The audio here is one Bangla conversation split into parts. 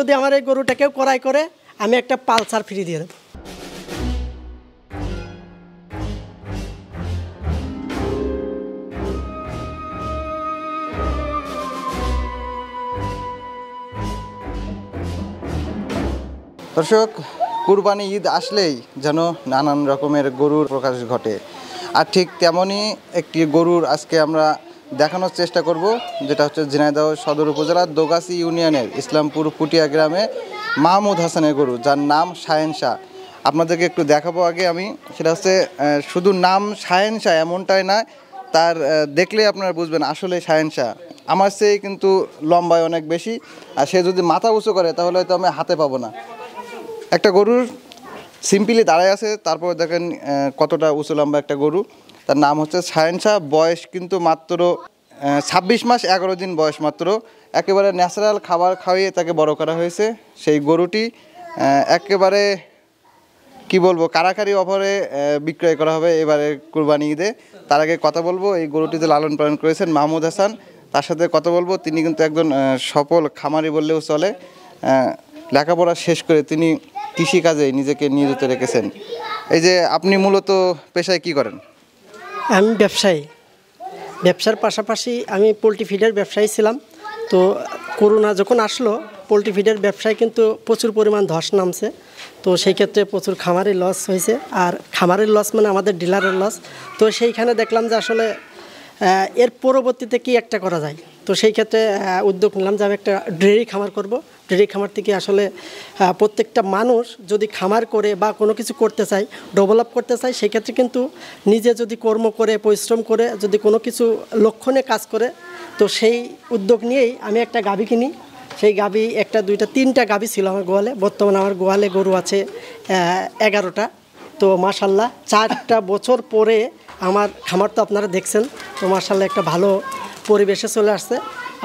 যদি আমার এই গরুটাকেও ক্রয় করে আমি একটা পালসার ফ্রি দিয়ে দেবো। দর্শক, কুরবানি ঈদ আসলেই যেন নানান রকমের গরুর প্রকাশ ঘটে, আর ঠিক তেমনই একটি গরুর আজকে আমরা দেখানোর চেষ্টা করব, যেটা হচ্ছে ঝিনাইদহ সদর উপজেলার দোগাছি ইউনিয়নের ইসলামপুর পুটিয়া গ্রামে মাহমুদ হাসানের গরু, যার নাম শাহেন শাহ। আপনাদেরকে একটু দেখাবো আগে আমি, সেটা হচ্ছে শুধু নাম শাহেন শাহ এমনটাই না, তার দেখলে আপনারা বুঝবেন আসলে শাহেন শাহ। আমার চেয়ে কিন্তু লম্বায় অনেক বেশি, আর সে যদি মাথা উঁচু করে তাহলে হয়তো আমি হাতে পাবো না। একটা গরুর সিম্পলি দাঁড়ায় আছে, তারপর দেখেন কতটা উঁচু লম্বা একটা গরু। তার নাম হচ্ছে শাহেন শাহ। বয়স কিন্তু মাত্র 26 মাস 11 দিন বয়স মাত্র। একেবারে ন্যাচারাল খাবার খাইয়ে তাকে বড় করা হয়েছে। সেই গরুটি একেবারে কি বলবো, কারাকারি অফারে বিক্রয় করা হবে এবারে কুরবানি ঈদে। তার আগে কথা বলবো এই গরুটি যে লালন পালন করেছেন মাহমুদ হাসান, তার সাথে কথা বলবো। তিনি কিন্তু একজন সফল খামারি বললেও চলে। লেখাপড়া শেষ করে তিনি কৃষিকাজে নিজেকে নিয়োজিত রেখেছেন। এই যে আপনি মূলত পেশায় কি করেন? আমি ব্যবসায়ী। ব্যবসার পাশাপাশি আমি পোলট্রি ফিডের ব্যবসায়ী ছিলাম। তো করোনা যখন আসলো, পোলট্রি ফিডের ব্যবসায় কিন্তু প্রচুর পরিমাণ ধস নামছে। তো সেই ক্ষেত্রে প্রচুর খামারের লস হয়েছে। আর খামারের লস মানে আমাদের ডিলারের লস। তো সেইখানে দেখলাম যে আসলে এর পরবর্তীতে কি একটা করা যায়। তো সেই ক্ষেত্রে উদ্যোগ নিলাম যে আমি একটা ডেয়ারি খামার করব। ডেয়ারি খামার থেকে আসলে প্রত্যেকটা মানুষ যদি খামার করে বা কোনো কিছু করতে চায়, ডেভেলপ করতে চায়, সেক্ষেত্রে কিন্তু নিজে যদি কর্ম করে পরিশ্রম করে যদি কোনো কিছু লক্ষ্যণে কাজ করে, তো সেই উদ্যোগ নিয়েই আমি একটা গাভী কিনি। সেই গাভী একটা দুইটা তিনটা গাভী ছিল আমার গোয়ালে। বর্তমানে আমার গোয়ালে গরু আছে 11টা। তো মাশাল্লাহ 4টা বছর পরে আমার খামার তো আপনারা দেখছেন। তো মাশাল্লাহ একটা ভালো পরিবেশে চলে আসছে।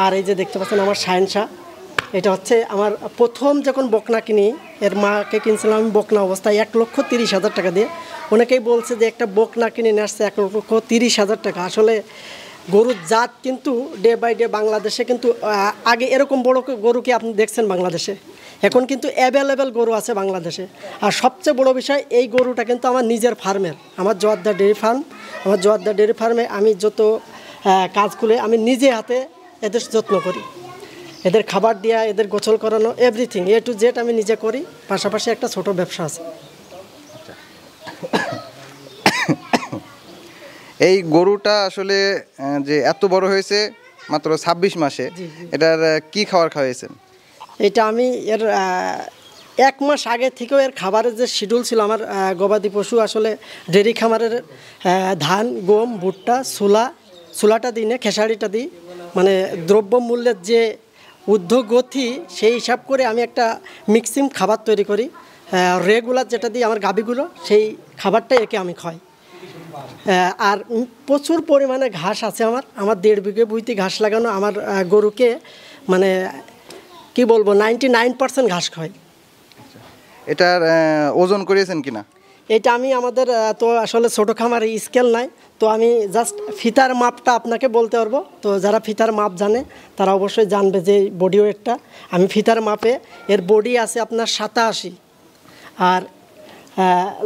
আর এই যে দেখতে পাচ্ছেন আমার শাহেন শাহ, এটা হচ্ছে আমার প্রথম যখন বকনা কিনি, এর মাকে কিনছিলাম আমি বকনা অবস্থায় 1,30,000 টাকা দিয়ে। অনেকেই বলছে যে একটা বকনা কিনে নিয়ে আসছে 1,30,000 টাকা। আসলে গরুর জাত কিন্তু ডে বাই ডে বাংলাদেশে কিন্তু আগে এরকম বড় গরু কি আপনি দেখছেন বাংলাদেশে? এখন কিন্তু অ্যাভেলেবেল গরু আছে বাংলাদেশে। আর সবচেয়ে বড় বিষয়, এই গরুটা কিন্তু আমার নিজের ফার্মের, আমার জোয়ারদা ডেয়ারি ফার্ম। আমার জোয়ারদা ডেয়ারি ফার্মে আমি যত কাজগুলো আমি নিজে হাতে এদের যত্ন করি। এদের খাবার দেওয়া, এদের গোসল করানো, এভরিথিং A to Z আমি নিজে করি। পাশাপাশি একটা ছোট ব্যবসা আছে। এই গরুটা আসলে যে এত বড় হয়েছে মাত্র 26 মাসে, এটার কি খাবার খাওয়াইছেন? এটা আমি এর 1 মাস আগে থেকেও এর খাবারের যে শিডিউল ছিল, আমার গবাদি পশু আসলে ডেয়ারি খামারের ধান, গম, ভুট্টা, ছোলাটা দিই না, খেসারিটা দিই। মানে দ্রব্যমূল্যের যে ঊর্ধ্বগতি, সেই হিসাব করে আমি একটা মিক্সিং খাবার তৈরি করি। রেগুলার যেটা দিই আমার গাভীগুলো, সেই খাবারটাই একে আমি খাই। আর প্রচুর পরিমাণে ঘাস আছে আমার 1.5 বিঘে ভুঁইতে ঘাস লাগানো। আমার গরুকে মানে কি বলবো 99% ঘাস খায়। এটার ওজন করিয়েছেন কিনা? এটা আমি আমাদের তো আসলে ছোটো খামারে স্কেল নাই, তো আমি জাস্ট ফিতার মাপটা আপনাকে বলতে পারবো। তো যারা ফিতার মাপ জানে তারা অবশ্যই জানবে যে বডি ওয়েটটা আমি ফিতার মাপে, এর বডি আছে আপনার 87 আর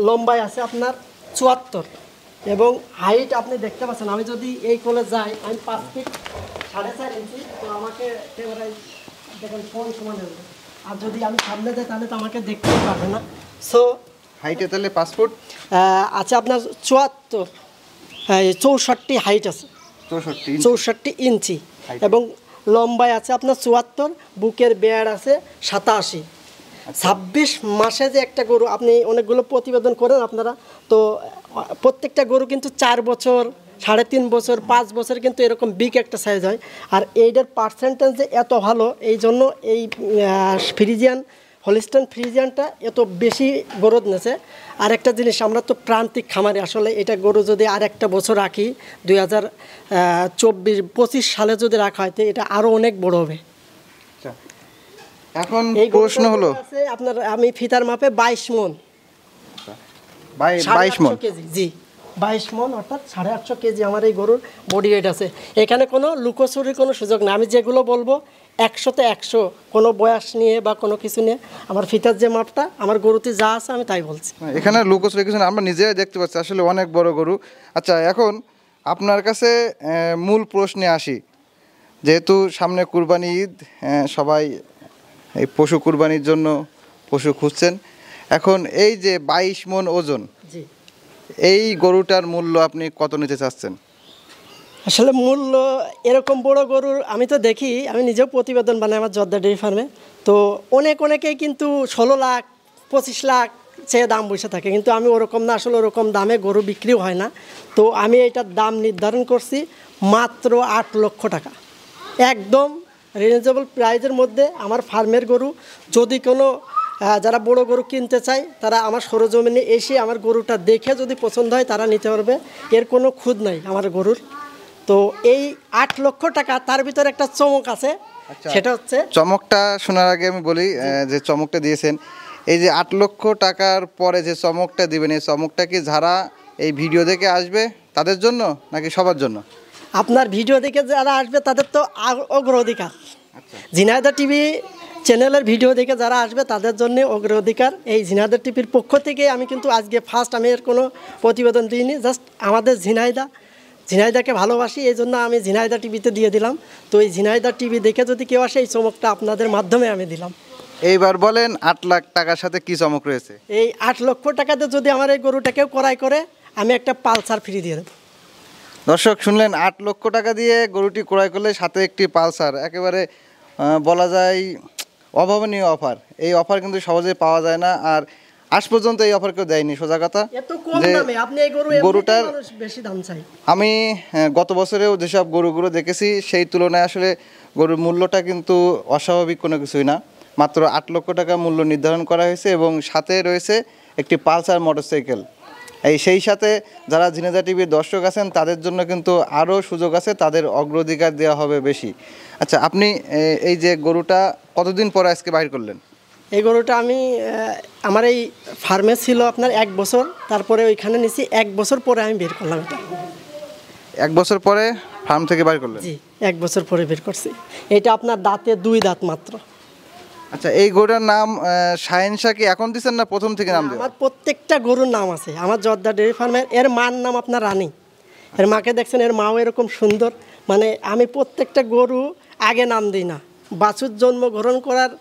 লম্বায় আছে আপনার 74 এবং হাইট আপনি দেখতে পাচ্ছেন। আমি যদি এই কোলে যাই, আমি 5 ফিট 4.5 ইঞ্চি। তো আমাকে ক্যামেরায় দেখেন কোন সমান হবে। আর যদি আমি সামনে যাই তাহলে তো আমাকে দেখতেই পারবে না। সো হাইটে তাহলে 5 ফুট আছে আপনার 64 হাইট আছে, 64 ইঞ্চি এবং লম্বায় আছে আপনার 74, বুকের বেয়ার আছে 87। 26 মাসে যে একটা গরু, আপনি অনেকগুলো প্রতিবেদন করেন আপনারা, তো প্রত্যেকটা গরু কিন্তু 4 বছর, 3.5 বছর, 5 বছর কিন্তু এরকম বিগ একটা সাইজ হয়। আর এইটার পার্সেন্টেজ যে এত ভালো, এই জন্য এই ফ্রিজিয়ান হলিস্টাইন ফ্রিজিয়ানটা এত বেশি গ্রোথ নেছে। আর একটা জিনিস, আমরা তো প্রান্তিক খামারে, আসলে এটা গরু যদি আর একটা বছর রাখি 2024-25 সালে যদি রাখা হয়, তো এটা আরও অনেক বড় হবে। এখন প্রশ্ন হলো আপনার, আমি ফিতার মাপে 22 মণ, 22 মণ কেজি, জি 22 মণ অর্থাৎ 850 কেজি আমার এই গরুর বডি ওয়েট আছে। এখানে কোনো লুকোচুরির কোনো সুযোগ নেই। আমি যেগুলো বলবো 100-তে 100, কোনো বয়স নিয়ে বা কোনো কিছু নিয়ে আমার ফিতার যে মাপটা আমার গরুতে যা আছে আমি তাই বলছি। এখানে লুকোস রেখেছেন, আমরা নিজেরাই দেখতে পাচ্ছি আসলে অনেক বড় গরু। আচ্ছা, এখন আপনার কাছে মূল প্রশ্নে আসি। যেহেতু সামনে কুরবানি ঈদ, সবাই এই পশু কুরবানির জন্য পশু খুঁজছেন। এখন এই যে 22 মণ ওজন, জি, এই গরুটার মূল্য আপনি কত নিতে চাচ্ছেন? আসলে মূল্য এরকম বড় গরুর আমি তো দেখি, আমি নিজেও প্রতিবেদন বানাই আমার জর্দা ডেইরি ফার্মে, তো অনেকেই কিন্তু 16 লাখ 25 লাখ চেয়ে দাম বসে থাকে, কিন্তু আমি ওরকম না, আসলে ওরকম দামে গরু বিক্রিও হয় না। তো আমি এটার দাম নির্ধারণ করছি মাত্র 8 লক্ষ টাকা, একদম রিজনেবল প্রাইজের মধ্যে। আমার ফার্মের গরু যদি কোনো যারা বড় গরু কিনতে চায় তারা আমার সরজমিনে এসে আমার গরুটা দেখে যদি পছন্দ হয় তারা নিতে পারবে, এর কোনো খুঁত নাই আমার গরুর। তো এই 8 লক্ষ টাকা, তার ভিতরে একটা চমক আছে, সেটা হচ্ছে চমকটা শোনার আগে আমি বলি যে চমকটা দিয়েছেন, এই যে 8 লক্ষ টাকার পরে যে চমকটা দিবেন, এই চমকটা কি যারা এই ভিডিও দেখে আসবে তাদের জন্য নাকি সবার জন্য? আপনার ভিডিও দেখে যারা আসবে তাদের তো অগ্রাধিকার। ঝিনাইদহ টিভি চ্যানেলের ভিডিও দেখে যারা আসবে তাদের জন্য অগ্রাধিকার। এই ঝিনাইদহ টিভির পক্ষ থেকে আমি কিন্তু আজকে ফার্স্ট, আমি এর কোনো প্রতিবেদন দিইনি, জাস্ট আমাদের ঝিনাইদাকে ভালোবাসি, এই জন্য আমি ঝিনাইদহ টিভিতে দিয়ে দিলাম। তো এই ঝিনাইদহ টিভি দেখে যদি কেউ আসে, এই চমকটা আপনাদের মাধ্যমে আমি দিলাম। এইবার বলেন 8 লাখ টাকার সাথে কি চমক রয়েছে? এই 8 লক্ষ টাকাতে যদি আমার এই গরুটা কেউ ক্রয় করে, আমি একটা পালসার ফ্রি দিয়ে দেবো। দর্শক শুনলেন, 8 লক্ষ টাকা দিয়ে গরুটি ক্রয় করলে সাথে একটি পালসার, একেবারে বলা যায় অভাবনীয় অফার। এই অফার কিন্তু সহজে পাওয়া যায় না, আর আজ পর্যন্ত এই অফার কেউ দেয়নি। সোজা কথা, এত কম দামে আপনি এই গরুটার বেশি দাম চাই। আমি গত বছরেও যেসব গরুগুলো দেখেছি সেই তুলনায় আসলে গরুর মূল্যটা কিন্তু অস্বাভাবিক কোনো কিছুই না। মাত্র 8 লক্ষ টাকা মূল্য নির্ধারণ করা হয়েছে এবং সাথে রয়েছে একটি পালসার মোটরসাইকেল। সেই সাথে যারা ঝিনাইদহ টিভির দর্শক আছেন তাদের জন্য কিন্তু আরও সুযোগ আছে, তাদের অগ্রাধিকার দেওয়া হবে বেশি। আচ্ছা, আপনি এই যে গরুটা কতদিন পরে আজকে বাইর করলেন? এই গরুটা আমি আমার এই ফার্মে ছিল আপনার 1 বছর, তারপরে ওইখানে নিছি 1 বছর পরে আমি বের করলাম এটা। 1 বছর পরে ফার্ম থেকে বাইর করলেন? জি, 1 বছর পরে বের করছি। এটা আপনার দাঁতে 2 দাঁত মাত্র। আচ্ছা, এই গরুটার নাম শাহেনশা কি এখন দিচ্ছেন না প্রথম থেকে নাম? আমার প্রত্যেকটা গরুর নাম আছে আমার জর্দা ডেইরি ফার্মের। এর মার নাম আপনার রানী, এর মাকে দেখছেন, এর মাও এরকম সুন্দর। মানে আমি প্রত্যেকটা গরু আগে নাম দিই না, বাছুর জন্মগ্রহণ করার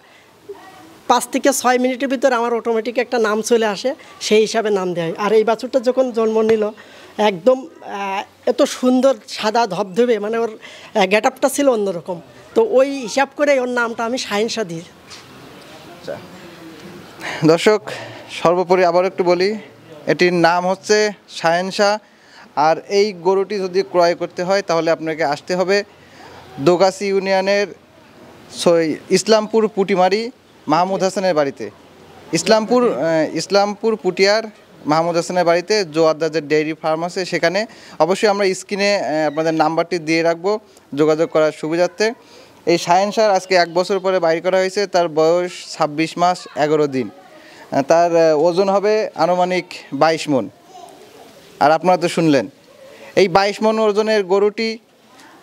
5 থেকে 6 মিনিটের ভিতরে আমার অটোমেটিক একটা নাম চলে আসে, সেই হিসাবে নাম দেওয়া হয়। আর এই বাছুরটা যখন জন্ম নিল একদম এত সুন্দর সাদা ধবধবে, মানে ওর গেট আপটা ছিল অন্যরকম। তো ওই হিসাব করে ওর নামটা আমি শাহেনশা দিই। দর্শক, সর্বোপরি আবার একটু বলি, এটির নাম হচ্ছে শাহেনশা। আর এই গরুটি যদি ক্রয় করতে হয় তাহলে আপনাকে আসতে হবে দোগাছি ইউনিয়নের ইসলামপুর পুটিমারি মাহমুদ হাসানের বাড়িতে। ইসলামপুর পুটিয়ার মাহমুদ হাসানের বাড়িতে জোয়াদ্দাজের ডেইরি ফার্ম আছে, সেখানে অবশ্যই আমরা স্ক্রিনে আপনাদের নাম্বারটি দিয়ে রাখবো যোগাযোগ করার সুবিধার্থে। এই শাহেনশার আজকে 1 বছর পরে বাইর করা হয়েছে, তার বয়স 26 মাস 11 দিন, তার ওজন হবে আনুমানিক 22 মণ। আর আপনারা তো শুনলেন, এই 22 মণ ওজনের গরুটি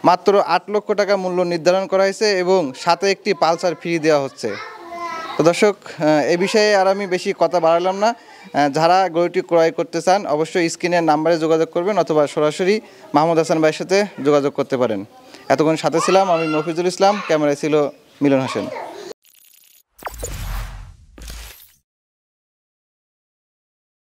মাত্র 8 লক্ষ টাকা মূল্য নির্ধারণ করা হয়েছে এবং সাথে একটি পালসার ফ্রি দেওয়া হচ্ছে। তো দর্শক, এই বিষয়ে আর আমি বেশি কথা বাড়ালাম না। যারা গরুটি ক্রয় করতে চান অবশ্যই স্ক্রিনের নাম্বারে যোগাযোগ করবেন অথবা সরাসরি মাহমুদ হাসান ভাইয়ের সাথে যোগাযোগ করতে পারেন। এতক্ষণ সাথে ছিলাম আমি মফিজুল ইসলাম, ক্যামেরায় ছিল মিলন হোসেন।